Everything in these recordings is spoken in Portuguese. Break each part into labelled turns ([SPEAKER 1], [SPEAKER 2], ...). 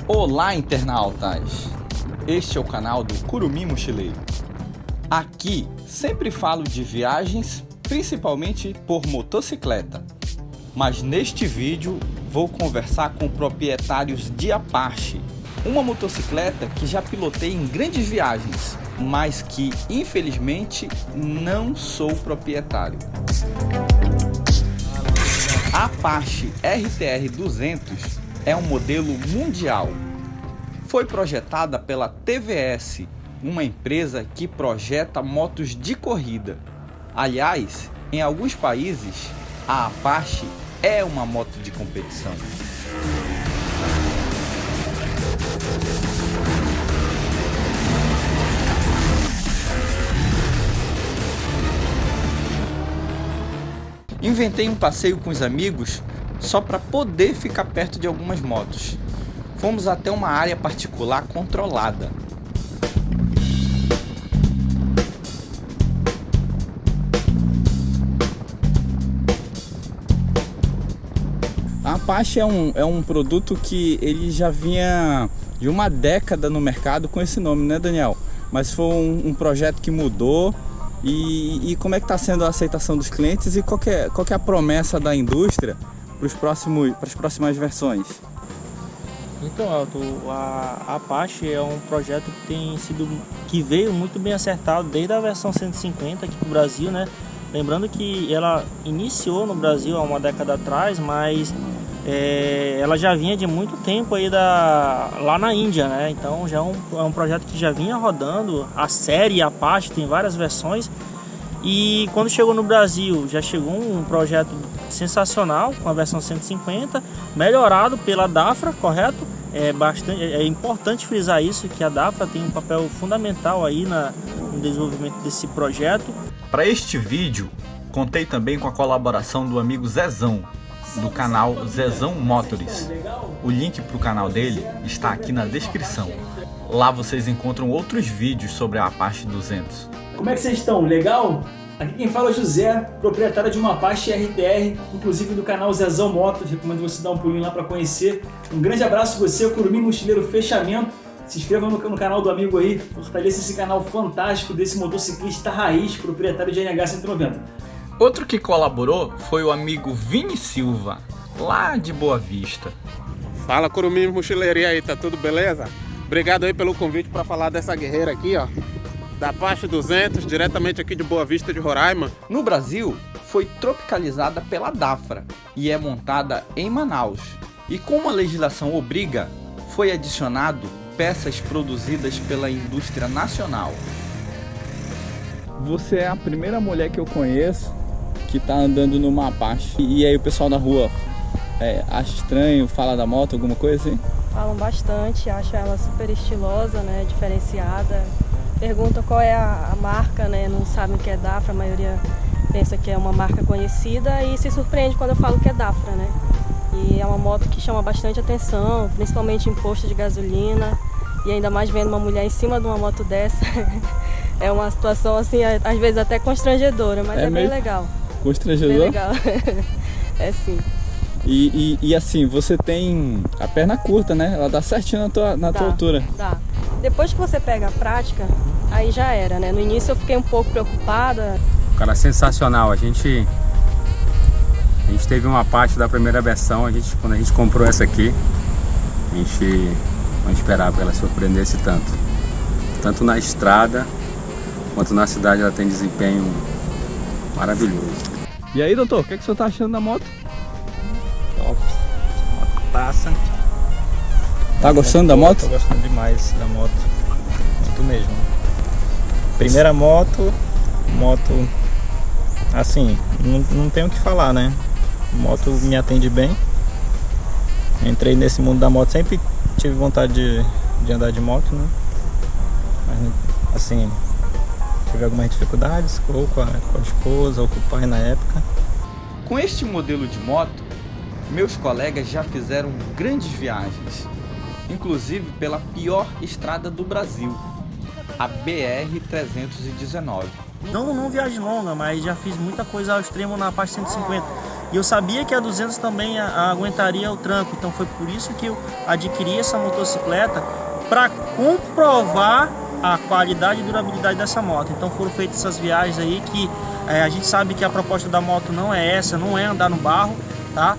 [SPEAKER 1] Olá, internautas! Este é o canal do Curumim Mochileiro. Aqui sempre falo de viagens, principalmente por motocicleta. Mas neste vídeo vou conversar com proprietários de Apache, uma motocicleta que já pilotei em grandes viagens, mas que infelizmente não sou proprietário. A Apache RTR 200 é um modelo mundial. Foi projetada pela TVS, uma empresa que projeta motos de corrida. Aliás, em alguns países, a Apache é uma moto de competição. Inventei um passeio com os amigos só para poder ficar perto de algumas motos. Fomos até uma área particular controlada. A Apache é um produto que ele já vinha de uma década no mercado com esse nome, né, Daniel? Mas foi um projeto que mudou. E como é que está sendo a aceitação dos clientes e qual que é a promessa da indústria para as próximas versões?
[SPEAKER 2] Então, Elton, a Apache é um projeto que veio muito bem acertado desde a versão 150 aqui para o Brasil, né? Lembrando que ela iniciou no Brasil há uma década atrás, mas ela já vinha de muito tempo aí lá na Índia, né? Então já é um projeto que já vinha rodando. A série Apache tem várias versões. E quando chegou no Brasil, já chegou um projeto sensacional com a versão 150, melhorado pela Dafra, correto? É importante frisar isso, que a Dafra tem um papel fundamental aí no desenvolvimento desse projeto.
[SPEAKER 1] Para este vídeo, contei também com a colaboração do amigo Zezão, do canal Zezão Motors. O link para o canal dele está aqui na descrição. Lá vocês encontram outros vídeos sobre a Apache 200.
[SPEAKER 3] Como é que vocês estão? Legal? Aqui quem fala é José, proprietário de uma Apache RTR, inclusive do canal Zezão Motors. Recomendo você dar um pulinho lá para conhecer. Um grande abraço para você, Curumim Mochileiro Fechamento. Se inscreva no canal do amigo aí, fortaleça esse canal fantástico desse motociclista raiz, proprietário de NH 190.
[SPEAKER 1] Outro que colaborou foi o amigo Vini Silva, lá de Boa Vista.
[SPEAKER 4] Fala, Curumim Mochileiro, e aí, tá tudo beleza? Obrigado aí pelo convite para falar dessa guerreira aqui, ó, da Apache 200, diretamente aqui de Boa Vista de Roraima.
[SPEAKER 1] No Brasil, foi tropicalizada pela Dafra e é montada em Manaus. E como a legislação obriga, foi adicionado peças produzidas pela indústria nacional. Você é a primeira mulher que eu conheço que tá andando numa Apache. E aí o pessoal na rua acha estranho, fala da moto, alguma coisa assim?
[SPEAKER 5] Falam bastante, acham ela super estilosa, né, diferenciada. Perguntam qual é a marca, né, não sabem o que é Dafra, a maioria pensa que é uma marca conhecida e se surpreende quando eu falo que é Dafra, né? E é uma moto que chama bastante atenção, principalmente em posto de gasolina. E ainda mais vendo uma mulher em cima de uma moto dessa, é uma situação assim, às vezes até constrangedora, mas é bem legal.
[SPEAKER 1] Constrangedor?
[SPEAKER 5] Bem legal, é sim.
[SPEAKER 1] E assim, você tem a perna curta, né? Ela dá certinho na tua altura.
[SPEAKER 5] Dá. Depois que você pega a prática, aí já era, né? No início eu fiquei um pouco preocupada.
[SPEAKER 6] Cara, sensacional. A gente teve uma parte da primeira versão, quando a gente comprou essa aqui, a gente não esperava que ela surpreendesse tanto na estrada quanto na cidade. Ela tem desempenho maravilhoso.
[SPEAKER 1] E aí, doutor, o que você tá achando da moto?
[SPEAKER 2] Top. A moto passa.
[SPEAKER 1] Tá gostando da moto?
[SPEAKER 2] Tô gostando demais da moto. Muito mesmo. Primeira moto assim, não tenho o que falar, né? A moto me atende bem. Entrei nesse mundo da moto, sempre tive vontade de andar de moto, né? Mas assim, tive algumas dificuldades, ou com a esposa, ou com o pai na época.
[SPEAKER 1] Com este modelo de moto, meus colegas já fizeram grandes viagens, inclusive pela pior estrada do Brasil, a BR-319.
[SPEAKER 2] Não viagem longa, mas já fiz muita coisa ao extremo na Apache 150. E eu sabia que a 200 também aguentaria o tranco, então foi por isso que eu adquiri essa motocicleta para comprovar a qualidade e durabilidade dessa moto. Então foram feitas essas viagens aí que a gente sabe que a proposta da moto não é essa, não é andar no barro, tá?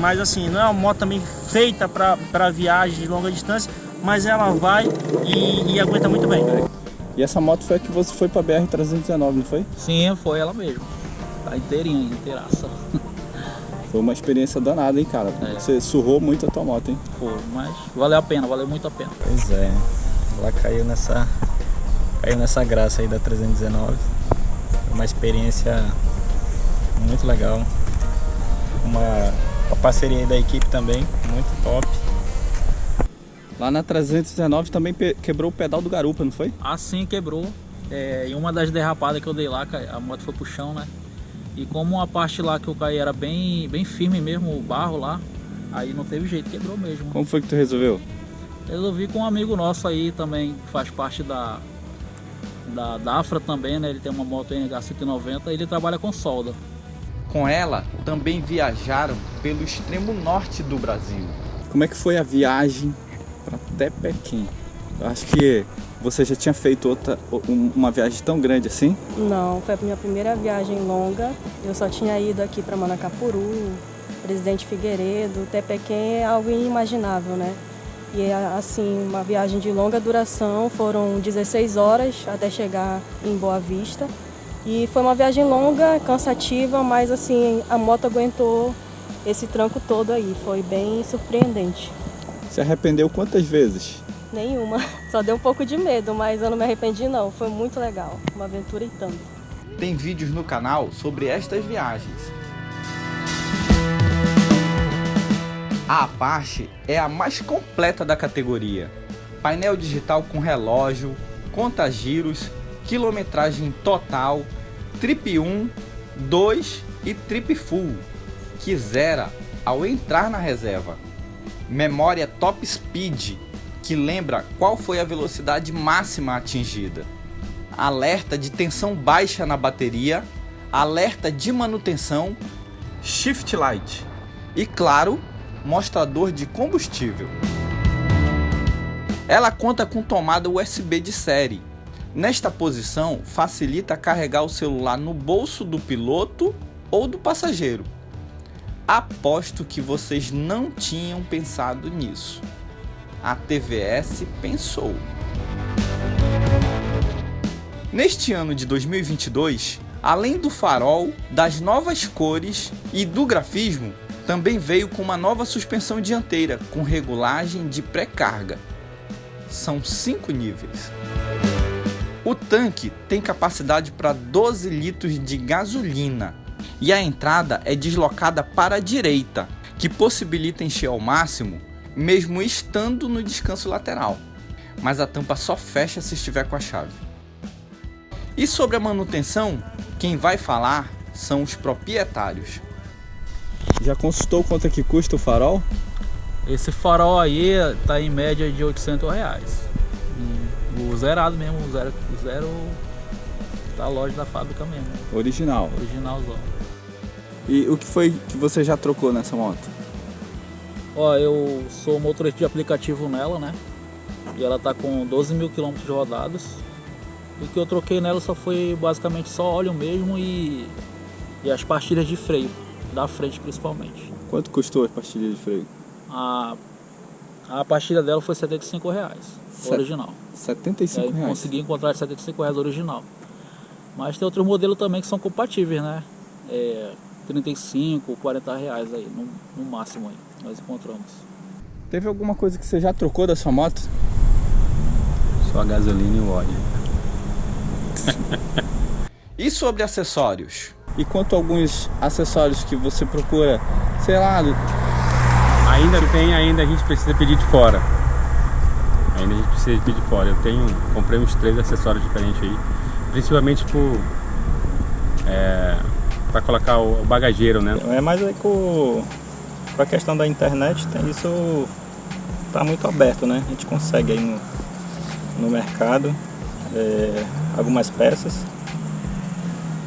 [SPEAKER 2] Mas assim, não é uma moto também feita para viagem de longa distância, mas ela vai e aguenta muito bem.
[SPEAKER 1] E essa moto foi a que você foi pra BR-319, não foi?
[SPEAKER 7] Sim, foi ela mesmo. Tá inteirinha, inteiraça.
[SPEAKER 1] Foi uma experiência danada, hein, cara? Você surrou muito a tua moto, hein?
[SPEAKER 7] Foi, mas valeu a pena, valeu muito a pena.
[SPEAKER 8] Pois é, ela caiu nessa graça aí da 319. Uma experiência muito legal. Uma parceria aí da equipe também, muito top.
[SPEAKER 1] Lá na 319 também quebrou o pedal do garupa, não foi?
[SPEAKER 7] Assim quebrou. Em uma das derrapadas que eu dei lá, a moto foi pro chão, né? E como a parte lá que eu caí era bem firme mesmo, o barro lá, aí não teve jeito, quebrou mesmo.
[SPEAKER 1] Como foi que tu resolveu?
[SPEAKER 7] Resolvi com um amigo nosso aí também, que faz parte da Dafra também, né? Ele tem uma moto NH190 e ele trabalha com solda.
[SPEAKER 1] Com ela, também viajaram pelo extremo norte do Brasil. Como é que foi a viagem para Tepequém? Eu acho que você já tinha feito uma viagem tão grande assim?
[SPEAKER 5] Não, foi a minha primeira viagem longa. Eu só tinha ido aqui para Manacapuru, Presidente Figueiredo. Tepequém é algo inimaginável, né? E assim, uma viagem de longa duração, foram 16 horas até chegar em Boa Vista. E foi uma viagem longa, cansativa, mas assim, a moto aguentou esse tranco todo aí. Foi bem surpreendente.
[SPEAKER 1] Se arrependeu quantas vezes?
[SPEAKER 5] Nenhuma. Só deu um pouco de medo, mas eu não me arrependi não. Foi muito legal. Uma aventura e tanto.
[SPEAKER 1] Tem vídeos no canal sobre estas viagens. A Apache é a mais completa da categoria. Painel digital com relógio, conta-giros, quilometragem total, trip 1, 2 e trip full, que zera ao entrar na reserva. Memória top speed, que lembra qual foi a velocidade máxima atingida. Alerta de tensão baixa na bateria, alerta de manutenção, shift light e, claro, mostrador de combustível. Ela conta com tomada USB de série. Nesta posição, facilita carregar o celular no bolso do piloto ou do passageiro. Aposto que vocês não tinham pensado nisso. A TVS pensou. Neste ano de 2022, além do farol, das novas cores e do grafismo, também veio com uma nova suspensão dianteira com regulagem de pré-carga. São 5 níveis. O tanque tem capacidade para 12 litros de gasolina e a entrada é deslocada para a direita, que possibilita encher ao máximo, mesmo estando no descanso lateral. Mas a tampa só fecha se estiver com a chave. E sobre a manutenção, quem vai falar são os proprietários. Já consultou quanto é que custa o farol?
[SPEAKER 7] Esse farol aí tá em média de R$800. O zerado mesmo, o zero da loja da fábrica mesmo.
[SPEAKER 1] Original.
[SPEAKER 7] Originalzão.
[SPEAKER 1] E o que foi que você já trocou nessa moto?
[SPEAKER 7] Ó, eu sou motorista de aplicativo nela, né? E ela tá com 12 mil quilômetros rodados. E o que eu troquei nela só foi basicamente só óleo mesmo e as pastilhas de freio, da frente principalmente.
[SPEAKER 1] Quanto custou a pastilha de freio?
[SPEAKER 7] A pastilha dela foi R$75, original.
[SPEAKER 1] R$75?
[SPEAKER 7] Consegui encontrar R$75 original. Mas tem outros modelos também que são compatíveis, né? R$35, R$40 aí, no máximo aí, nós encontramos.
[SPEAKER 1] Teve alguma coisa que você já trocou da sua moto?
[SPEAKER 6] Só a gasolina e o óleo.
[SPEAKER 1] E sobre acessórios? E quanto a alguns acessórios que você procura, sei lá...
[SPEAKER 6] Ainda a gente precisa pedir de fora. Ainda a gente precisa pedir de fora. Comprei uns 3 acessórios diferentes aí. Principalmente para colocar o bagageiro, né?
[SPEAKER 8] É mais aí com a questão da internet, isso tá muito aberto, né? A gente consegue aí no mercado algumas peças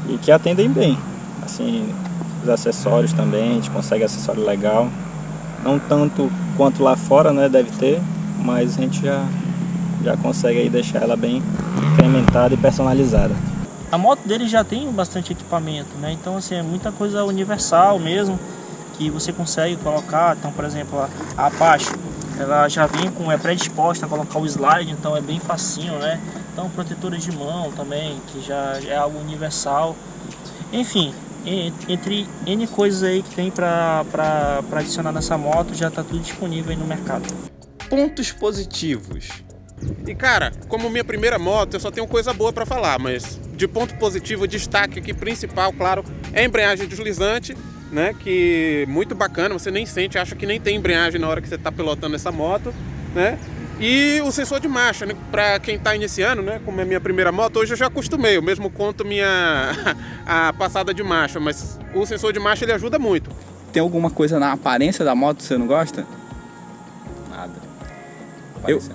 [SPEAKER 8] e que atendem bem. Assim, os acessórios também, a gente consegue acessório legal. Não tanto quanto lá fora, né, deve ter, mas a gente já consegue aí deixar ela bem incrementada e personalizada.
[SPEAKER 2] A moto dele já tem bastante equipamento, né? Então assim, é muita coisa universal mesmo, que você consegue colocar. Então, por exemplo, a Apache, ela já vem predisposta a colocar o slide, então é bem facinho, né? Então, protetores de mão também, que já é algo universal. Enfim, entre N coisas aí que tem para adicionar nessa moto, já está tudo disponível aí no mercado.
[SPEAKER 1] Pontos positivos.
[SPEAKER 4] E cara, como minha primeira moto, eu só tenho coisa boa para falar, mas de ponto positivo, destaque aqui principal, claro, é a embreagem deslizante, né? Que muito bacana, você nem sente, acha que nem tem embreagem na hora que você está pilotando essa moto, né? E o sensor de marcha, né? Para quem está iniciando, né? Como é minha primeira moto, hoje eu já acostumei, eu mesmo conto a passada de marcha, mas o sensor de marcha ele ajuda muito.
[SPEAKER 1] Tem alguma coisa na aparência da moto que você não gosta?
[SPEAKER 6] Nada.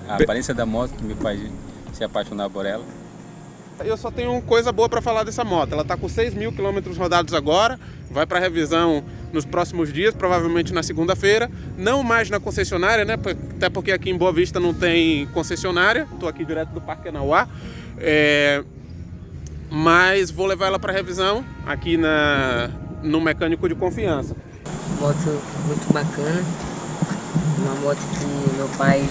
[SPEAKER 6] A aparência da moto que me faz se apaixonar por ela.
[SPEAKER 4] Eu só tenho coisa boa para falar dessa moto. Ela está com 6.000 km rodados agora, vai para revisão nos próximos dias, provavelmente na segunda-feira. Não mais na concessionária, né? Até porque aqui em Boa Vista não tem concessionária. Estou aqui direto do Parque Enauá. Mas vou levar ela para revisão aqui no mecânico de confiança.
[SPEAKER 9] Moto muito bacana. Uma moto que meu pai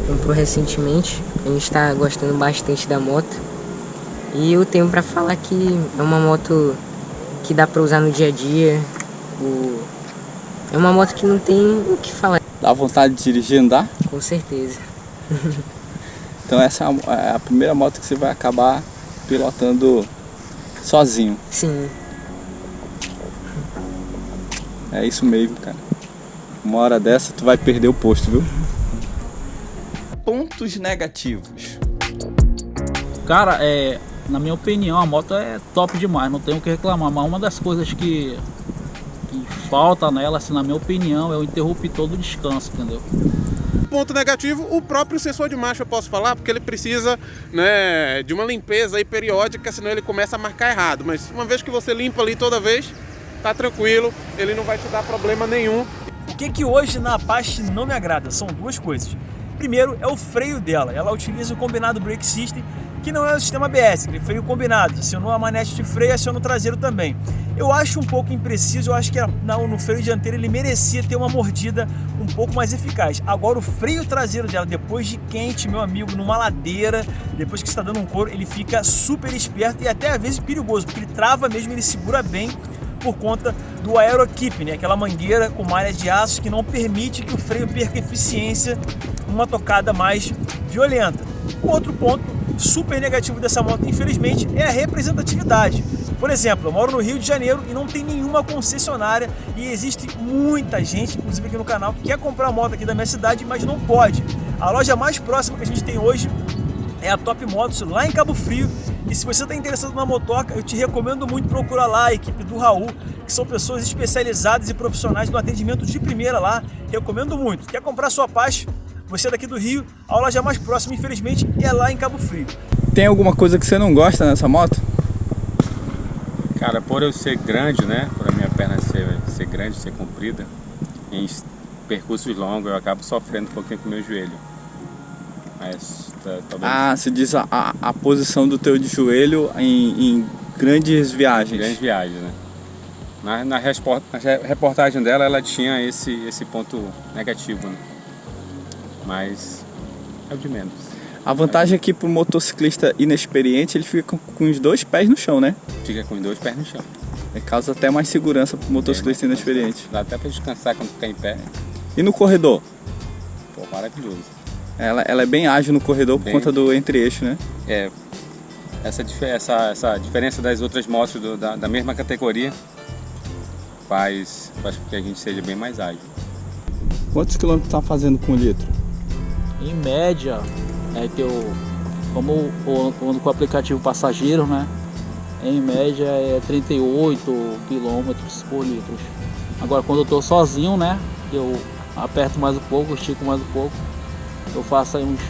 [SPEAKER 9] comprou recentemente. A gente está gostando bastante da moto. E eu tenho para falar que é uma moto que dá para usar no dia a dia. É uma moto que não tem o que falar.
[SPEAKER 1] Dá vontade de dirigir e andar?
[SPEAKER 9] Com certeza.
[SPEAKER 1] Então essa é a primeira moto que você vai acabar pilotando sozinho.
[SPEAKER 9] Sim.
[SPEAKER 1] É isso mesmo, cara. Uma hora dessa tu vai perder o posto, viu? Pontos negativos.
[SPEAKER 7] Cara, na minha opinião, a moto é top demais, não tenho o que reclamar, mas uma das coisas que falta nela, assim, na minha opinião, é o interruptor do descanso, entendeu?
[SPEAKER 4] Ponto negativo, o próprio sensor de marcha eu posso falar, porque ele precisa, né, de uma limpeza aí periódica, senão ele começa a marcar errado. Mas uma vez que você limpa ali toda vez, tá tranquilo, ele não vai te dar problema nenhum.
[SPEAKER 3] O que hoje na Apache não me agrada? São duas coisas. Primeiro é o freio dela. Ela utiliza o combinado brake system, que não é o sistema ABS, aquele freio combinado. Acionou a manete de freio, aciona o traseiro também. Eu acho um pouco impreciso, eu acho que no freio dianteiro ele merecia ter uma mordida um pouco mais eficaz. Agora o freio traseiro dela, depois de quente, meu amigo, numa ladeira, depois que está dando um couro, ele fica super esperto e até às vezes perigoso, porque ele trava mesmo, ele segura bem por conta do AeroKeep, né? Aquela mangueira com malha de aço que não permite que o freio perca eficiência numa tocada mais violenta. O outro ponto super negativo dessa moto, infelizmente, é a representatividade. Por exemplo, eu moro no Rio de Janeiro e não tem nenhuma concessionária e existe muita gente, inclusive aqui no canal, que quer comprar a moto aqui da minha cidade, mas não pode. A loja mais próxima que a gente tem hoje é a Top Motos, lá em Cabo Frio. E se você está interessado na motoca, eu te recomendo muito procurar lá a equipe do Raul, que são pessoas especializadas e profissionais no atendimento de primeira lá. Recomendo muito. Quer comprar sua Apache? Você é daqui do Rio, a loja mais próxima, infelizmente, é lá em Cabo Frio.
[SPEAKER 1] Tem alguma coisa que você não gosta nessa moto?
[SPEAKER 6] Cara, por eu ser grande, né? Por a minha perna ser grande, ser comprida, em percursos longos eu acabo sofrendo um pouquinho com o meu joelho. Mas talvez...
[SPEAKER 1] você diz a posição do teu de joelho em grandes viagens.
[SPEAKER 6] Grandes viagens, né? Na reportagem dela, ela tinha esse ponto negativo, né? Mas é o de menos.
[SPEAKER 1] A vantagem é que pro motociclista inexperiente, ele fica com os dois pés no chão, né?
[SPEAKER 6] Fica com os dois pés no chão.
[SPEAKER 1] Causa até mais segurança pro motociclista inexperiente.
[SPEAKER 6] Dá até pra descansar quando ficar em pé.
[SPEAKER 1] E no corredor?
[SPEAKER 6] Pô, maravilhoso.
[SPEAKER 1] Ela é bem ágil no corredor por conta do entre-eixo, né?
[SPEAKER 6] Essa diferença das outras motos da mesma categoria faz com que a gente seja bem mais ágil.
[SPEAKER 1] Quantos quilômetros tá fazendo com o litro?
[SPEAKER 7] Em média, como eu ando com o aplicativo passageiro, né? Em média é 38 km por litro. Agora quando eu tô sozinho, né? Eu aperto mais um pouco, estico mais um pouco. Eu faço aí uns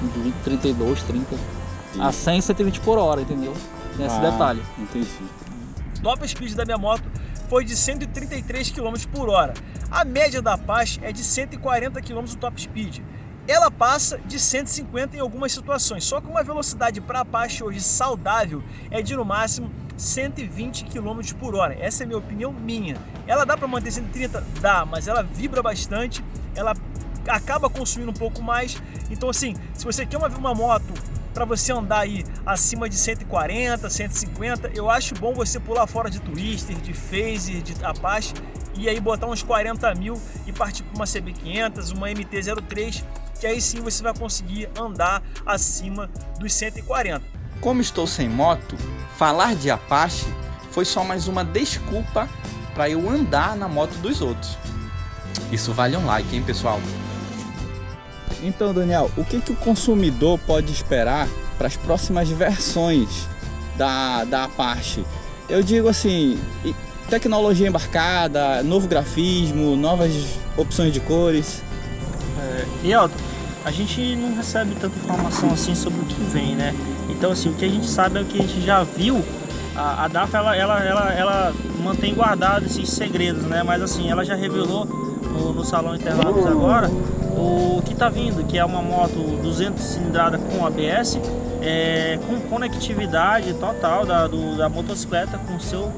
[SPEAKER 7] 32, 30. A 100, 120 por hora, entendeu? Tem esse detalhe.
[SPEAKER 1] Entendi.
[SPEAKER 3] Top speed da minha moto foi de 133 km por hora. A média da Apache é de 140 km no top speed. Ela passa de 150 em algumas situações, só que uma velocidade para a Apache hoje saudável é de no máximo 120 km por hora. Essa é a minha opinião minha. Ela dá para manter 130? Dá, mas ela vibra bastante, ela acaba consumindo um pouco mais. Então assim, se você quer uma moto para você andar aí acima de 140, 150, eu acho bom você pular fora de Twister, de Phaser, de Apache e aí botar uns 40 mil e partir para uma CB500, uma MT-03, que aí sim você vai conseguir andar acima dos 140.
[SPEAKER 1] Como estou sem moto, falar de Apache foi só mais uma desculpa para eu andar na moto dos outros. Isso vale um like, hein, pessoal? Então, Daniel, o que o consumidor pode esperar para as próximas versões da Apache? Eu digo assim, tecnologia embarcada, novo grafismo, novas opções de cores.
[SPEAKER 2] E Elton, a gente não recebe tanta informação assim sobre o que vem, né? Então assim, o que a gente sabe é o que a gente já viu. A DAF ela mantém guardado esses segredos, né? Mas assim, ela já revelou no Salão Interlagos agora o que tá vindo, que é uma moto 200 cilindrada com ABS, com conectividade total da motocicleta com seu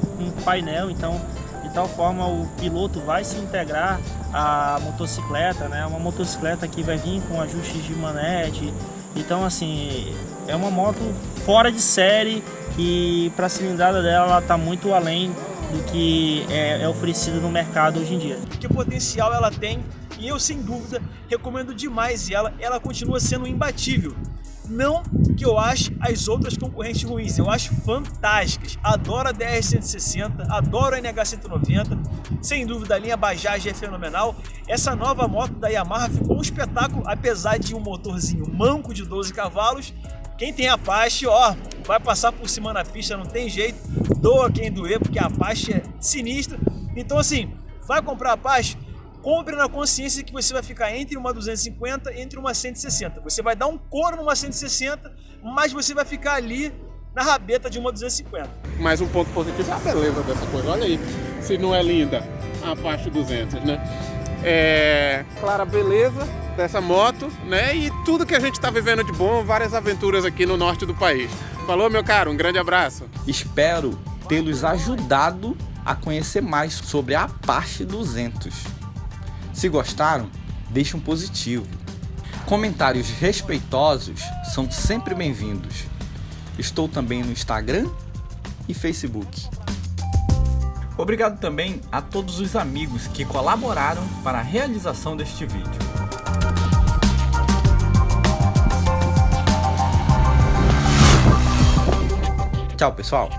[SPEAKER 2] painel. Então, de tal forma o piloto vai se integrar à motocicleta, né? Uma motocicleta que vai vir com ajustes de manete. Então assim, é uma moto fora de série e para a cilindrada dela ela está muito além do que é oferecido no mercado hoje em dia.
[SPEAKER 3] Que potencial ela tem, e eu sem dúvida recomendo demais ela continua sendo imbatível. Não que eu ache as outras concorrentes ruins, eu acho fantásticas. Adoro a DR-160, adoro a NH-190, sem dúvida a linha Bajaj é fenomenal. Essa nova moto da Yamaha ficou um espetáculo, apesar de um motorzinho manco de 12 cavalos. Quem tem Apache, ó, vai passar por cima na pista, não tem jeito, doa quem doer, porque a Apache é sinistra. Então assim, vai comprar a Apache? Compre na consciência que você vai ficar entre uma 250 e entre uma 160. Você vai dar um couro numa 160, mas você vai ficar ali na rabeta de uma 250.
[SPEAKER 4] Mais um ponto positivo é a beleza dessa coisa. Olha aí, se não é linda a Apache 200, né? Clara, a beleza dessa moto, né? E tudo que a gente está vivendo de bom, várias aventuras aqui no norte do país. Falou, meu caro, um grande abraço.
[SPEAKER 1] Espero tê-los ajudado a conhecer mais sobre a Apache 200. Se gostaram, deixe um positivo. Comentários respeitosos são sempre bem-vindos. Estou também no Instagram e Facebook. Obrigado também a todos os amigos que colaboraram para a realização deste vídeo. Tchau, pessoal!